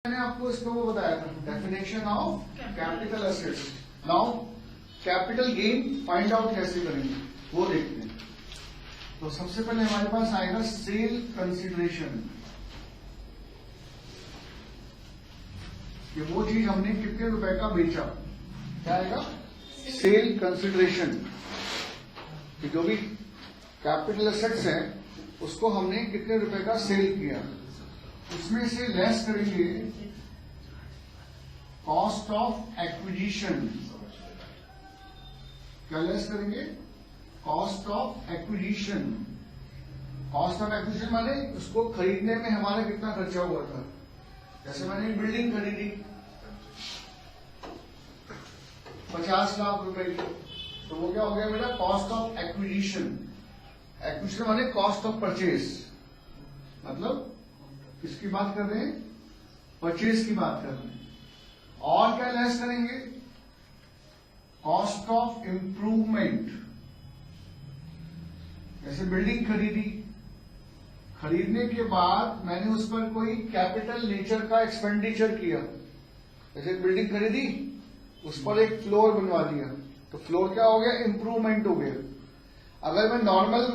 मैंने आपको इसका वो बताया था, definition of capital assets. Now capital gain find out कैसे करेंगे वो देखते हैं। तो सबसे पहले हमारे पास आएगा सेल कंसिडरेशन, कि वो चीज हमने कितने रुपए का बेचा। क्या आएगा? सेल कंसिडरेशन, कि जो भी कैपिटल एसेट्स है उसको हमने कितने रुपए का सेल किया, उसमें से लेस करेंगे कॉस्ट ऑफ एक्विजिशन। क्या लेस करेंगे? Cost of acquisition. Cost of acquisition माने उसको खरीदने में हमारा कितना खर्चा हुआ था। जैसे मैंने एक बिल्डिंग खरीदी 50 लाख रुपए की, तो वो क्या हो गया मेरा? Cost of acquisition. एक्विजिशन माने कॉस्ट ऑफ परचेज, मतलब किसकी बात कर रहे हैं? परचेज की बात कर रहे हैं। और क्या लेस करेंगे? Cost of improvement. जैसे बिल्डिंग खरीदी, खरीदने के बाद मैंने उस पर कोई कैपिटल नेचर का एक्सपेंडिचर किया। जैसे बिल्डिंग खरीदी, उस पर एक फ्लोर बनवा दिया, तो फ्लोर क्या हो गया? इंप्रूवमेंट हो गया। अगर मैं नॉर्मल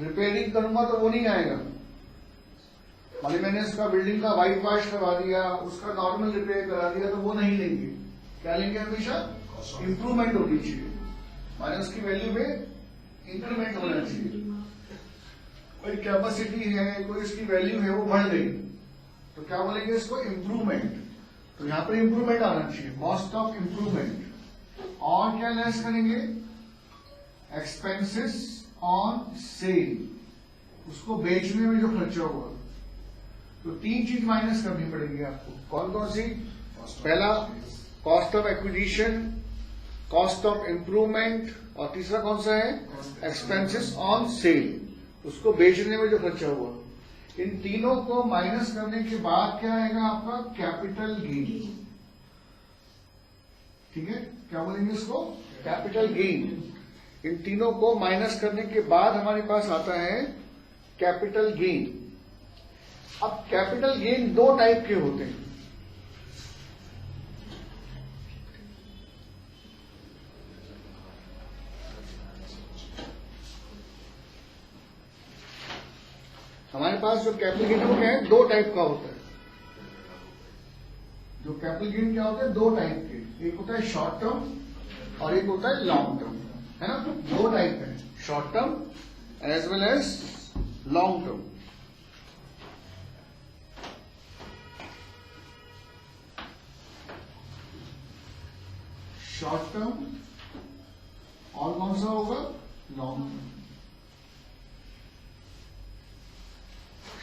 रिपेयरिंग करूंगा तो वो नहीं आएगा। माने मैंने उसका बिल्डिंग का व्हाइट वॉश करवा दिया, उसका नॉर्मल रिपेयर करा दिया, तो वो नहीं लेंगे। क्या लेंगे? हमेशा इंप्रूवमेंट होनी चाहिए, माने उसकी वैल्यू में इंक्रीमेंट होना चाहिए। कोई कैपेसिटी है, कोई उसकी वैल्यू है, वो बढ़ गई, तो क्या बोलेंगे इसको? इंप्रूवमेंट। तो यहां पर इंप्रूवमेंट आना चाहिए, कॉस्ट ऑफ इंप्रूवमेंट। और क्या लेस करेंगे? एक्सपेंसेस ऑन सेल, उसको बेचने में जो खर्चा हुआ। तो तीन चीज माइनस करनी पड़ेगी आपको। कौन कौन सी? पहला cost of acquisition, cost of improvement, और तीसरा कौन सा है? एक्सपेंसेस ऑन सेल, उसको बेचने में जो खर्चा हुआ। इन तीनों को माइनस करने के बाद क्या आएगा आपका? Capital gain. ठीक है, क्या बोलेंगे इसको? Capital gain. इन तीनों को माइनस करने के बाद हमारे पास आता है कैपिटल गेन। अब कैपिटल गेन दो टाइप के होते हैं। हमारे पास जो कैपिटल गेन वो क्या है? दो टाइप का होता है। जो कैपिटल गेन क्या होता है? दो टाइप के। एक होता है शॉर्ट टर्म और एक होता है लॉन्ग टर्म, है ना? दो टाइप है, short term as well as long term. Short term और कौन सा होगा? Long term.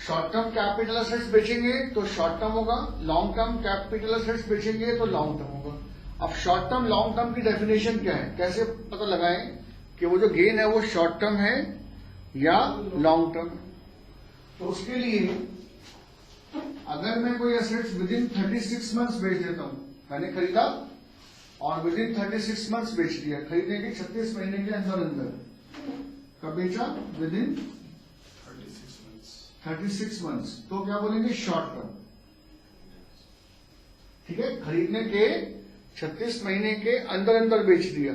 Short term capital assets बेचेंगे तो शॉर्ट टर्म होगा, लॉन्ग टर्म कैपिटल एसेट्स बेचेंगे तो लॉन्ग टर्म होगा। अब शॉर्ट टर्म लॉन्ग टर्म की डेफिनेशन क्या है, कैसे पता लगाएं कि वो जो गेन है वो शॉर्ट टर्म है या लॉन्ग टर्म? तो उसके लिए अगर मैं कोई एसेट्स विद इन 36 मंथ्स बेच देता हूं, मैंने खरीदा और विद इन 36 मंथ्स बेच दिया, खरीदने के 36 महीने के अंदर अंदर कब बेचा? विद इन 36 मंथ्स, तो क्या बोलेंगे? Short term. ठीक है, खरीदने के 36 महीने के अंदर अंदर बेच दिया,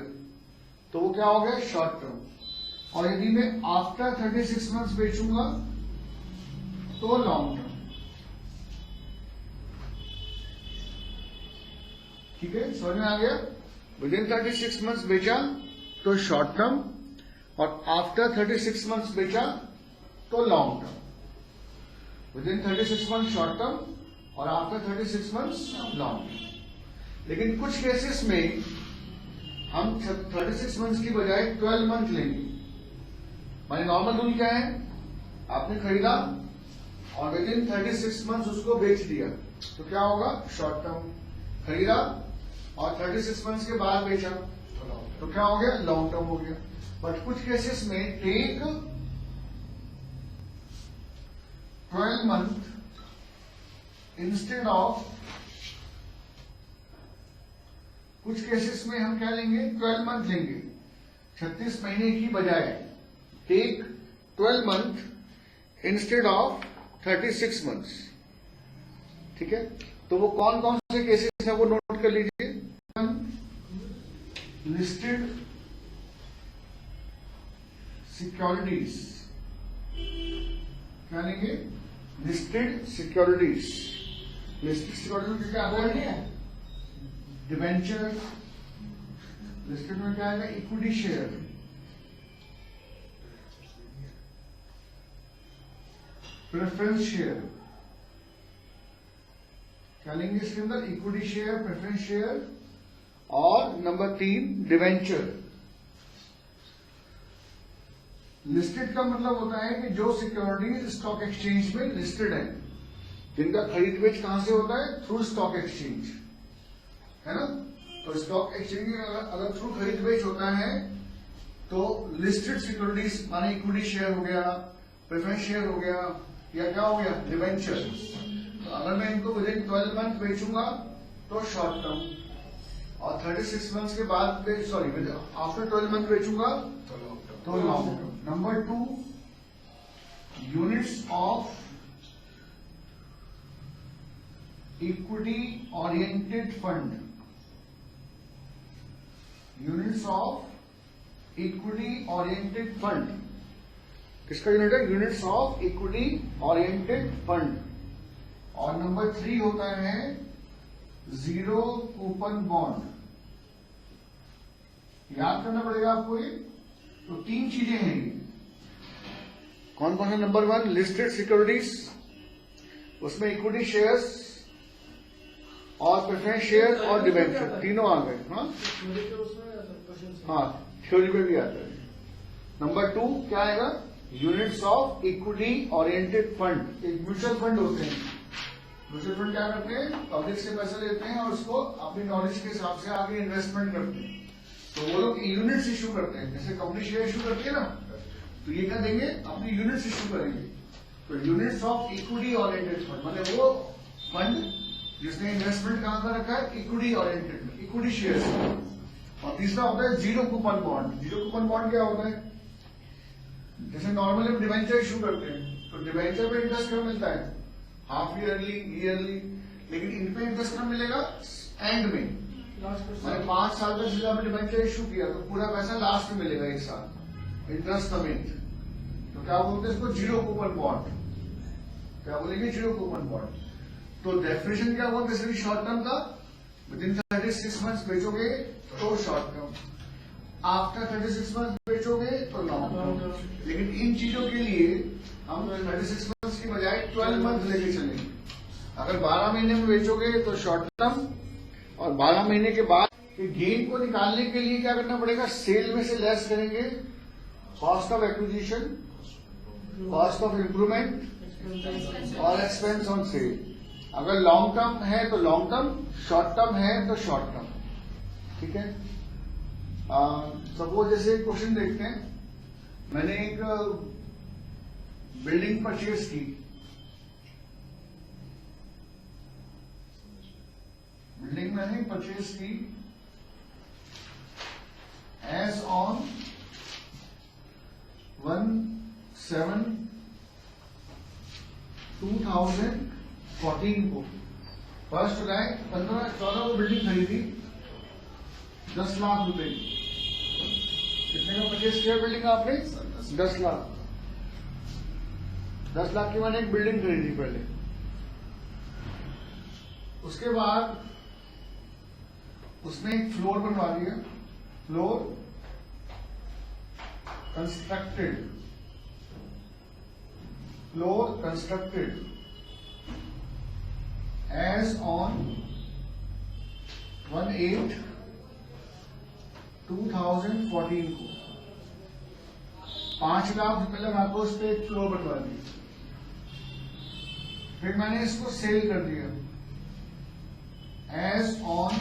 तो वो क्या हो गया? Short term. और यदि मैं आफ्टर 36 मंथ्स बेचूंगा तो लॉन्ग टर्म। ठीक है, समझ में आ गया? विद इन 36 मंथ्स बेचा तो शॉर्ट टर्म, और आफ्टर 36 मंथ्स बेचा तो long term. With in 36 month short term और आफ्टर 36 मंथ्स लॉन्ग टर्म। लेकिन कुछ केसेस में हम 36 मंथ्स की बजाय 12 मंथ लेंगे। माने नॉर्मल रूल क्या है? आपने खरीदा और विद इन 36 मंथ्स उसको बेच दिया, तो क्या होगा? Short term. खरीदा और 36 मंथ्स के बाद बेचा, तो क्या हो गया? लॉन्ग टर्म हो गया। बट कुछ केसेस में टेक 12 मंथ इंस्टेड ऑफ, कुछ केसेस में हम क्या लेंगे? 12 मंथ लेंगे, 36 महीने की बजाय। Take 12 month instead of 36 months. ठीक है, तो वो कौन कौन से केसेस है वो नोट कर लीजिए। लिस्टेड सिक्योरिटीज, क्या लेंगे? Listed securities. लिस्टेड सिक्योरिटीज क्या आता है? डिवेंचर। लिस्टेड में क्या आएगा? इक्विटी शेयर, प्रेफरेंस शेयर, क्या लेंगे इसके अंदर? इक्विटी शेयर, प्रेफरेंस शेयर, और नंबर 3 डिवेंचर। लिस्टेड का मतलब होता है कि जो सिक्योरिटीज स्टॉक एक्सचेंज में लिस्टेड है, जिनका खरीद बेच कहां से होता है? थ्रू स्टॉक एक्सचेंज, है ना। तो स्टॉक एक्सचेंज में अगर थ्रू खरीद बेच होता है तो लिस्टेड सिक्योरिटीज माने इक्विटी शेयर हो गया, प्रेफरेंस शेयर हो गया, या क्या हो गया? डिवेंचर। तो अगर मैं इनको विद इन 12 मंथ बेचूंगा तो शॉर्ट टर्म, और 36 मंथ्स के बाद सॉरी आफ्टर 12 मंथ बेचूंगा तो long term. Number 2, units of equity oriented fund. Units of equity oriented fund किसका यूनिट है? Units of equity oriented fund. और नंबर 3 होता है जीरो कूपन बॉन्ड। याद करना पड़ेगा आपको ये। तो 3 चीजें हैं ये। कौन कौन है? नंबर 1 लिस्टेड सिक्योरिटीज, उसमें इक्विटी शेयर्स और प्रेफरेंस शेयर और डिवेंचर, तीनों आ गए। हाँ, थ्योरी में भी आता है। नंबर 2 क्या आएगा? Units of equity oriented fund. एक म्यूचुअल फंड होते हैं। म्यूचुअल फंड क्या करते हैं? पब्लिक से पैसे लेते हैं और उसको अपनी नॉलेज के हिसाब से आगे इन्वेस्टमेंट करते हैं। तो वो लोग यूनिट्स इश्यू करते हैं, जैसे कंपनी शेयर इश्यू करती है ना, तो ये क्या देंगे? अपनी यूनिट्स इश्यू करेंगे। तो units of equity oriented fund मतलब वो फंड जिसने इन्वेस्टमेंट कहां का रखा है? इक्विटी ओरिएंटेड में, इक्विटी शेयर। और तीसरा होता है zero coupon bond. Zero coupon bond क्या होता है? जैसे नॉर्मली हम डिवेंचर इशू करते हैं तो डिवेंचर पे इंटरेस्ट कम मिलता है, हाफ ईयरली, ईयरली, लेकिन इन पे इंटरेस्ट कम मिलेगा एंड में। मैंने 5 साल का जिला में डिवेंचर इशू किया तो पूरा पैसा लास्ट में मिलेगा 1 साल इंटरेस्ट समेत। तो क्या बोलते हैं इसको? Zero coupon bond. क्या बोलेंगे? Zero coupon bond. तो डेफिनेशन क्या बोलते हैं शॉर्ट टर्म का? विद इन 36 मंथ्स बेचोगे तो शॉर्ट टर्म, आफ्टर 36 मंथ बेचोगे तो लॉन्ग टर्म। लेकिन इन चीजों के लिए हम 36 मंथ्स की बजाय 12 मंथ लेके चलेंगे। अगर 12 महीने में बेचोगे तो शॉर्ट टर्म, और 12 महीने के बाद गेन को निकालने के लिए क्या करना पड़ेगा? सेल में से लेस करेंगे cost of acquisition, cost of improvement और एक्सपेंस ऑन सेल। अगर लॉन्ग टर्म है तो लॉन्ग टर्म, शॉर्ट टर्म है तो शॉर्ट टर्म। ठीक है। सपोज जैसे क्वेश्चन देखते हैं, मैंने एक बिल्डिंग परचेज की, बिल्डिंग मैंने परचेज की एज ऑन 1/7/2014 को 1 जुलाई 15-14 को बिल्डिंग खरीदी 10 लाख रुपए की। कितने का परचेज किया बिल्डिंग आपने? 10 लाख। 10 लाख की मैंने एक बिल्डिंग खरीदी पहले। उसके बाद उसमें एक फ्लोर बनवा दिया, floor constructed, floor constructed as on 1/8/2014 को 5 लाख रुपए लगा को उस पर एक फ्लोर बनवा दी। फिर मैंने इसको सेल कर दिया एज ऑन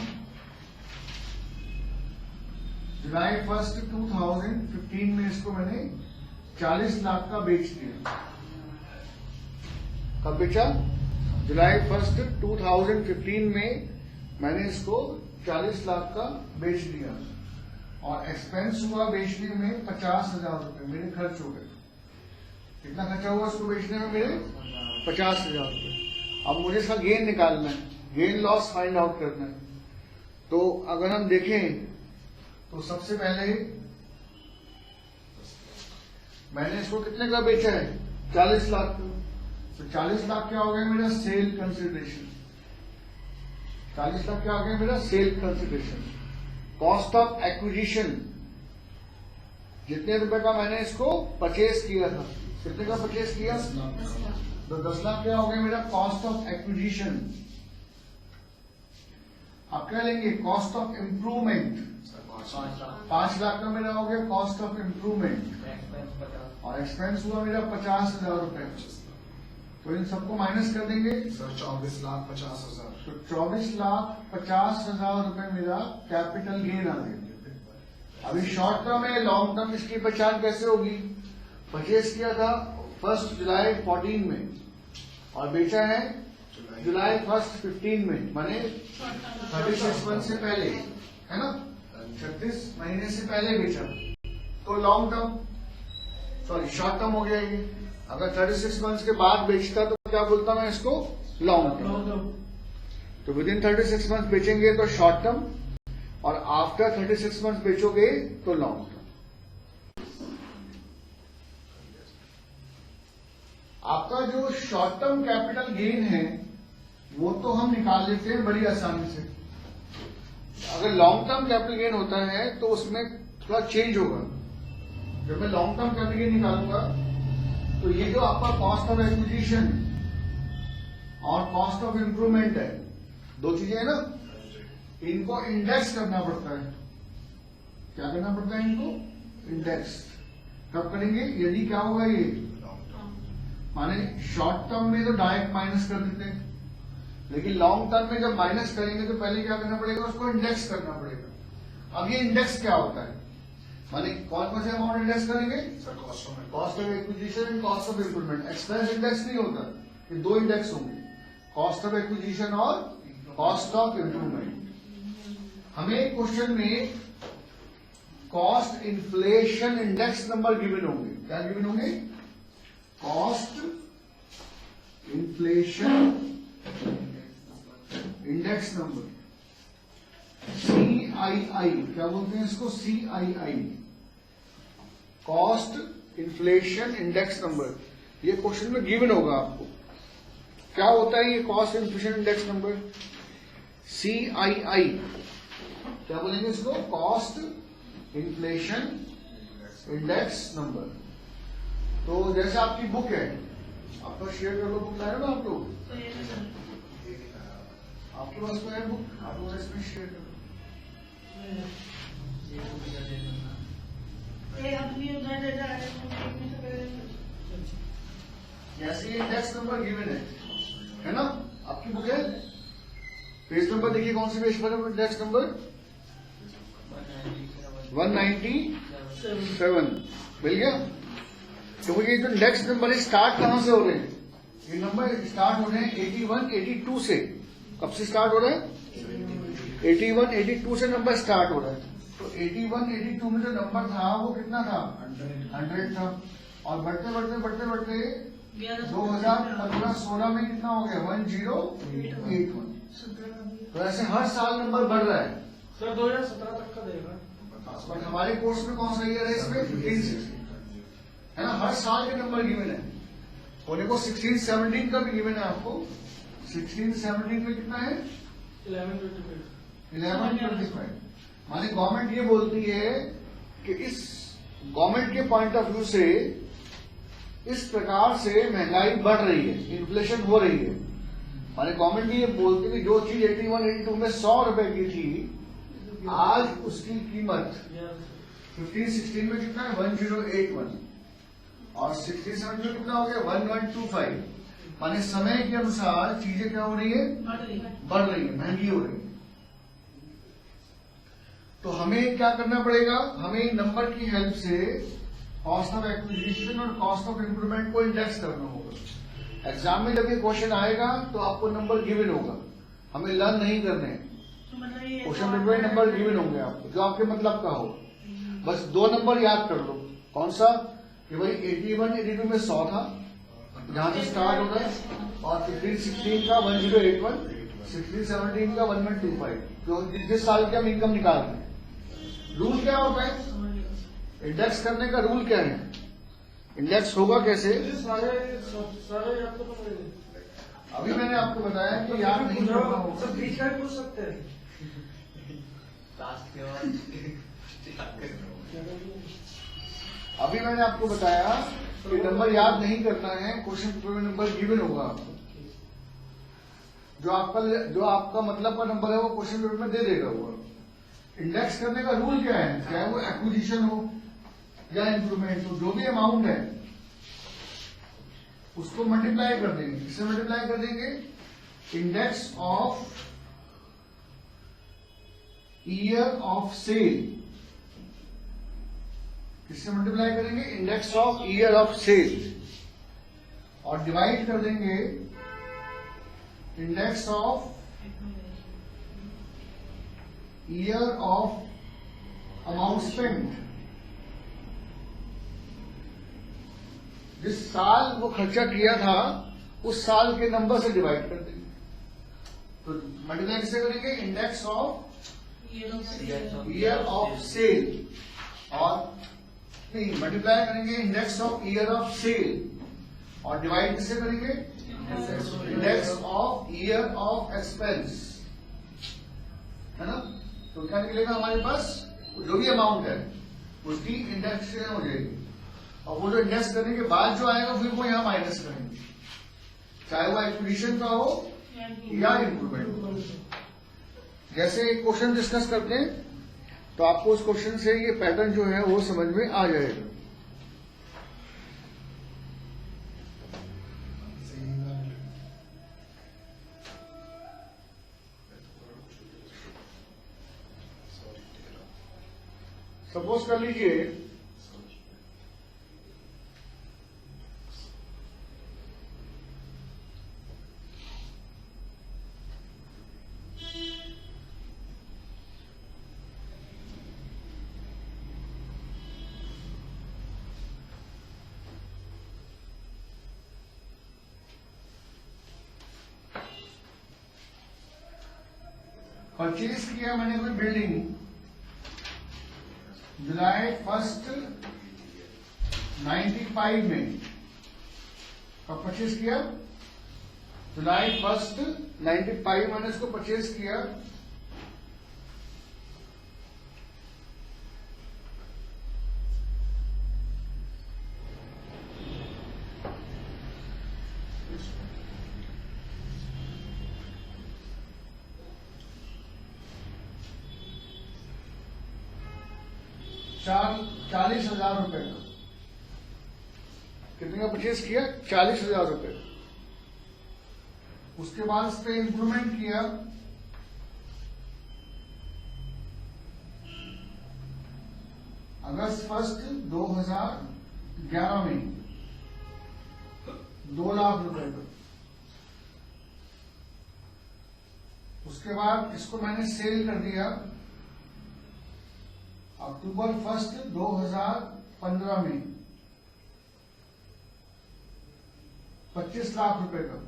जुलाई 1 2015 में। इसको मैंने 40 लाख का बेच दिया। कब बेचा? जुलाई 1 2015 में मैंने इसको 40 लाख का बेच दिया और एक्सपेंस हुआ बेचने में 50,000 रुपए मेरे खर्च हो गए। कितना खर्चा हुआ उसको बेचने में? मेरे 50,000 रुपए। अब मुझे इसका गेन निकालना है। गेन लॉस फाइंड आउट करना है। तो अगर हम देखें तो सबसे पहले मैंने इसको कितने का बेचा है, 40 लाख का। तो 40 लाख क्या हो गया मेरा सेल कंसिडरेशन, 40 लाख क्या हो गया मेरा sale consideration. Cost of acquisition, जितने रुपए का मैंने इसको परचेज किया था, कितने का परचेज किया, तो 10 लाख क्या हो गया मेरा कॉस्ट ऑफ एक्विजिशन। आप क्या लेंगे, कॉस्ट ऑफ इम्प्रूवमेंट, 5 लाख का मेरा हो गया कॉस्ट ऑफ इम्प्रूवमेंट, और एक्सपेंस हुआ मेरा 50,000 रुपए। तो इन सबको माइनस कर देंगे सर 24,50,000। तो 24,50,000 रुपए मेरा कैपिटल गेन आ गया। अभी शॉर्ट टर्म है, लॉन्ग टर्म इसकी पहचान कैसे होगी, परचेज किया था 1 जुलाई 14 में और बेचा है जुलाई 1 15 में, माने 36 मंथ से पहले, है ना, 36 महीने से पहले बेचा। तो long term, sorry short term हो गया ये। अगर 36 मंथ के बाद बेचता तो क्या बोलता मैं इसको, लॉन्ग टर्म। तो विद इन 36 मंथ बेचेंगे तो शॉर्ट टर्म, और आफ्टर 36 मंथ बेचोगे तो लॉन्ग टर्म। आपका जो शॉर्ट टर्म कैपिटल गेन है वो तो हम निकाल लेते हैं बड़ी आसानी से। अगर लॉन्ग टर्म कैपिटल गेन होता है तो उसमें थोड़ा चेंज होगा। जब मैं लॉन्ग टर्म कैपिटल गेन निकालूंगा तो ये जो आपका कॉस्ट ऑफ एक्विजिशन और कॉस्ट ऑफ इंप्रूवमेंट है, दो चीजें है ना, इनको इंडेक्स करना पड़ता है। क्या करना पड़ता है इनको, इंडेक्स। कब करेंगे, यदि क्या होगा ये, माने शॉर्ट टर्म में तो डायरेक्ट माइनस कर देते हैं, लेकिन लॉन्ग टर्म में जब माइनस करेंगे तो पहले क्या करना पड़ेगा, उसको इंडेक्स करना पड़ेगा। अब ये इंडेक्स क्या होता है, माने कौन कौन से अमाउंट इंडेक्स करेंगे, cost of acquisition and cost of improvement. Expense index नहीं होता, ये दो इंडेक्स होंगे, कॉस्ट ऑफ एक्विजिशन और कॉस्ट ऑफ इंप्रूवमेंट। हमें क्वेश्चन में cost inflation index number given होंगे। क्या गिवन होंगे, cost inflation index number, CII, क्या बोलते हैं इसको, CII, cost inflation index number. ये क्वेश्चन में गिवन होगा आपको। क्या होता है ये cost inflation index number, CII, क्या बोलेंगे इसको, कॉस्ट इन्फ्लेशन इंडेक्स नंबर। तो जैसे आपकी बुक है, आपका शेयर कर लो, बुक लाए ना आप लोग, आपके पास में है बुक, आप लोग इसमें शेयर करो। जैसे इंडेक्स नंबर गिवन है ना, आपकी बुक है, पेज नंबर देखिए कौन सी पेज पर है इंडेक्स नंबर 197 मिल गया। तो ये जो इंडेक्स नंबर है स्टार्ट कहां से हो रहे हैं, ये नंबर स्टार्ट हो रहे हैं 81 82 से। कब से स्टार्ट हो रहे हैं, 81 82 से नंबर स्टार्ट हो रहा है। तो 81 82 में जो नंबर था वो कितना था, 100 था, और बढ़ते बढ़ते बढ़ते बढ़ते 2015-16 में कितना हो गया, 1081। तो ऐसे हर साल नंबर बढ़ रहा है सर। 2017 तक का देगा, बट हमारे कोर्स में कौन सा ईयर है इसमें, 15-16 है ना, हर साल के नंबर गिवन है। होने को 16-17 का भी गिवन है आपको। 16-17 में कितना है, 1125। माने गवर्नमेंट ये बोलती है कि इस गवर्नमेंट के पॉइंट ऑफ व्यू से इस प्रकार से महंगाई बढ़ रही है, इन्फ्लेशन हो रही है। माने गवर्नमेंट ये बोलती है कि जो चीज 81-82 में 100 रुपए की थी, आज उसकी कीमत 15-16 में कितना है, 1081, और 16-17 में कितना हो गया, 1125। माने समय के अनुसार चीजें क्या हो रही है, बढ़ रही है, महंगी हो रही है। तो हमें क्या करना पड़ेगा, हमें नंबर की हेल्प से कॉस्ट ऑफ एक्विजिशन और कॉस्ट ऑफ इंप्रूवमेंट को इंडेक्स करना होगा। एग्जाम में जब ये क्वेश्चन आएगा तो आपको नंबर गिवन होगा, हमें लर्न नहीं करने हैं। क्वेश्चन पेपर में नंबर गिवन होंगे आपको, जो आपके मतलब का हो। बस दो नंबर याद कर लो, कौन सा, कि भाई 81-82 में 100 था, जहां से स्टार्ट हो रहा है, और 15-16 का 1081, 1617 का 1125 जो जिस साल के हम इनकम निकाल रहे हैं। रूल क्या होता है इंडेक्स करने का? रूल क्या है? इंडेक्स होगा कैसे? ये सारे आपको तो मिलेंगे। अभी मैंने आपको बताया कि याद नहीं करना होगा। सब बीच का भी पूछ सकते हैं। अभी मैंने आपको बताया कि नंबर याद नहीं करना है, क्वेश्चन पेपर में नंबर गिवन होगा आपको। जो आपका मतलब का नंबर है वो क्वेश्चन पेपर में दे देगा वो। इंडेक्स करने का रूल क्या है? चाहे वो एक्विजिशन हो या इंप्रूवमेंट हो, जो भी अमाउंट है उसको मल्टीप्लाई कर देंगे। किससे मल्टीप्लाई कर देंगे? Index of year of sale. किससे मल्टीप्लाई करेंगे? Index of year of sale. और डिवाइड कर देंगे index of year of amount spend. जिस साल वो खर्चा किया था उस साल के नंबर से डिवाइड कर देंगे। तो मल्टीप्लाई किससे करेंगे? Index of year of sale. और नहीं, मल्टीप्लाई करेंगे index of year of sale और डिवाइड किससे करेंगे? Index of year of expense, है ना? तो क्या निकलेगा हमारे पास? जो भी अमाउंट है उसकी इंडेक्स हो जाएगी और वो जो इंडेक्स करने के बाद जो आएगा फिर वो यहाँ माइनस करेंगे, चाहे वो एक्विजिशन का हो या इंप्रूवमेंट। जैसे एक क्वेश्चन डिस्कस करते हैं तो आपको उस क्वेश्चन से ये पैटर्न जो है वो समझ में आ जाएगा। सपोज कर लीजिए परचेज किया मैंने कोई बिल्डिंग जुलाई 1 95 में। कब परचेज किया? जुलाई 1 95 मैंने इसको परचेज किया। ₹40,000 का। कितने का परचेज किया? ₹40,000। उसके बाद उस पर इंप्रूवमेंट किया। अगस्त 1 2011 में ₹2 लाख का। उसके बाद इसको मैंने सेल कर दिया अक्टूबर 1 2015 में ₹25 लाख का।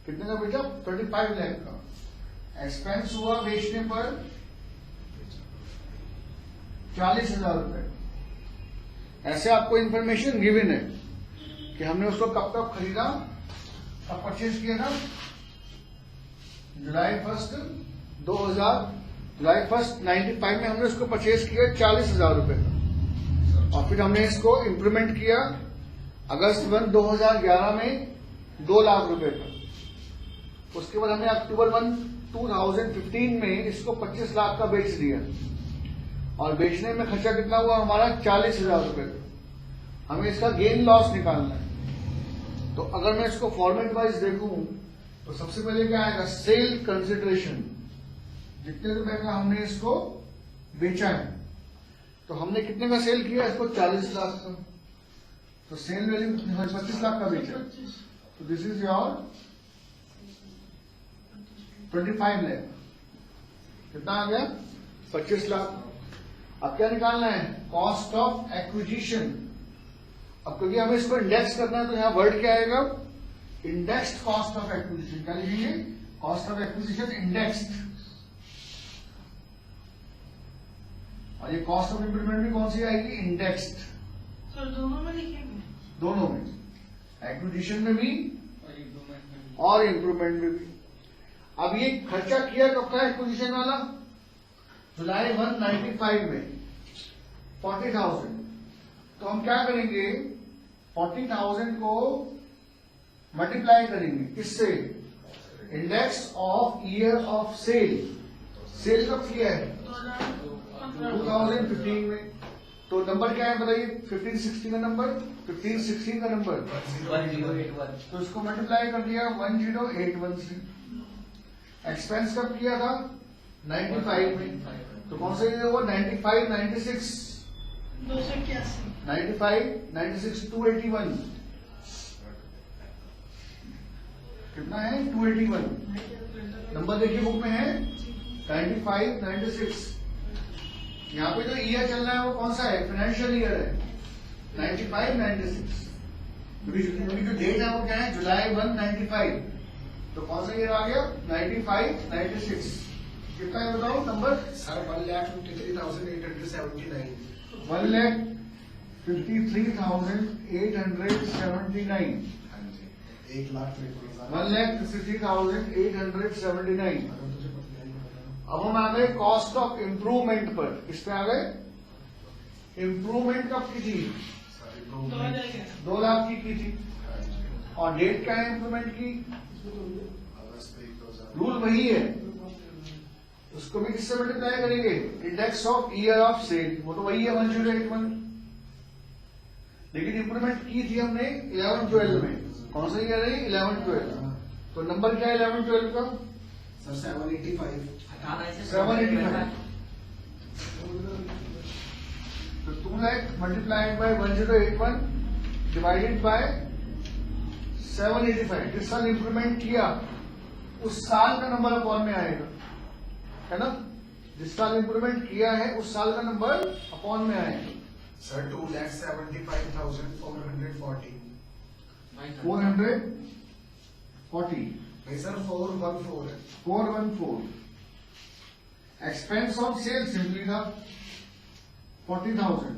कितने का बेचा? 35 लाख का। एक्सपेंस हुआ बेचने पर ₹40,000। ऐसे आपको इंफॉर्मेशन गिवन है कि हमने उसको कब कब खरीदा, कब परचेज किया था? जुलाई 1 95 में हमने उसको परचेज किया ₹40,000 का। और फिर हमने इसको इंप्रूवमेंट किया अगस्त 1 2011 में ₹2 लाख का। उसके बाद हमने अक्टूबर 1 2015 में इसको 25 लाख का बेच दिया और बेचने में खर्चा कितना हुआ हमारा? ₹40,000 का। हमें इसका गेन लॉस निकालना है। तो अगर मैं इसको फॉर्मेट वाइज देखूं तो सबसे पहले क्या आएगा? Sale consideration. जितने रुपए का हमने इसको बेचा है, तो हमने कितने का सेल किया? इसको 40 लाख का। तो सेल वैल्यू 25 लाख का बेचा। तो दिस इज योर 25 लाख। कितना आ गया? 25 लाख। अब क्या निकालना है? Cost of acquisition. अब क्योंकि हमें इसको इंडेक्स करना है तो यहाँ वर्ड क्या आएगा? इंडेक्स्ड कॉस्ट ऑफ एक्विजिशन, क्या लिखेंगे? Cost of acquisition indexed. और ये कॉस्ट ऑफ इंप्रूवमेंट भी कौन सी आएगी? इंडेक्स्ड। सर दोनों में लिखेंगे? दोनों में, एक्विजिशन में भी और इंप्रूवमेंट में भी। अब ये खर्चा किया कब का एक्विजिशन वाला? जुलाई 195 में 40,000। तो हम क्या करेंगे? 40,000 को मल्टीप्लाई करेंगे किससे? Index of year of sale. Sale कब किया है? 2015 में। तो नंबर क्या है बताइए? 1516 का नंबर, 1516 का नंबर, 1081। तो इसको मल्टीप्लाई कर दिया 1081 से। एक्सपेंस कब किया था? 95 में। तो कौन सा ये होगा? 95 96 281। 95 96 281 कितना है? 281। नंबर देखिए बुक में है 95 96। यहाँ पे जो ईयर चल रहा है वो कौन सा है? फाइनेंशियल ईयर है 95 96। क्योंकि जो डेट है वो क्या है? जुलाई 195। तो कौन सा ईयर आ गया? 95 96। कितना है बताओ नंबर? सर 1,53,879। 1,53,879। हाँ जी, 1,53,000। 1,53,879। अगर तुझे पता नहीं पता। अब हम आ गए कॉस्ट ऑफ इंप्रूवमेंट पर। किस पे आ गए? इंप्रूवमेंट कब की थी? सर इम्प्रूवमेंट 2 लाख की थी। हाँ जी, और डेट क्या है इंप्रूवमेंट की? अगस्त 1,000। रूल वही है, उसको भी किससे मल्टीप्लाई करेंगे? Index of year of sale, वो तो वही है 1081। लेकिन इंप्रूवमेंट की थी हमने 11-12 में। कौन सा ईयर है? 11-12। तो नंबर क्या है 11-12 का? सर 785। 785। तो 2 lakh multiplied by 1081 divided by 785। जिस साल इंप्रूवमेंट किया उस साल का नंबर अपॉन में आएगा, है ना? जिस साल इंप्रूवमेंट किया है उस साल का नंबर अपॉन में आएगा। सर 2,75,440। 440 नहीं सर 414 है। 414। एक्सपेंस ऑफ सेल सिंपली था 40,000।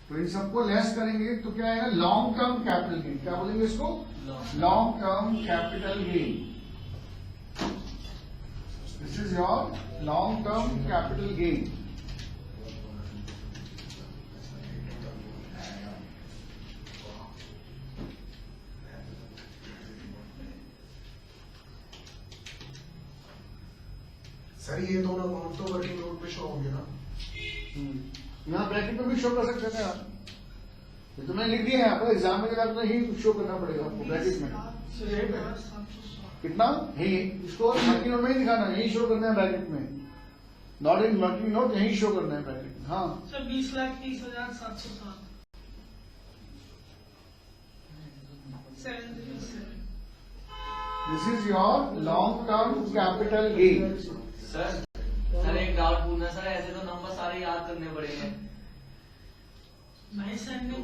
तो इन सबको लेस करेंगे तो क्या आएगा? Long term capital gain. क्या बोलेंगे इसको? Long term capital gain. This is your long term capital gain. Sir ये दोनों अमाउंट तो वर्किंग नोट पे शो होंगे ना? यहाँ ब्रैकेट में भी शो कर सकते हैं आप। ये तो मैंने लिख दिया है आपको, एग्जाम में जगह ही शो करना पड़ेगा आपको ब्रैकेट में। कितना है? इसको वर्किंग नोट में ही दिखाना है, यही शो करना है ब्रैकेट में। नॉट इन वर्किंग नोट, यही शो करना है ब्रैकेट में। हाँ sir 20,30,707। 707। This is your long term capital gain. Sir एक डाउट पूछना सर, ऐसे तो नंबर सारे याद करने पड़ेंगे। नहीं सर, नहीं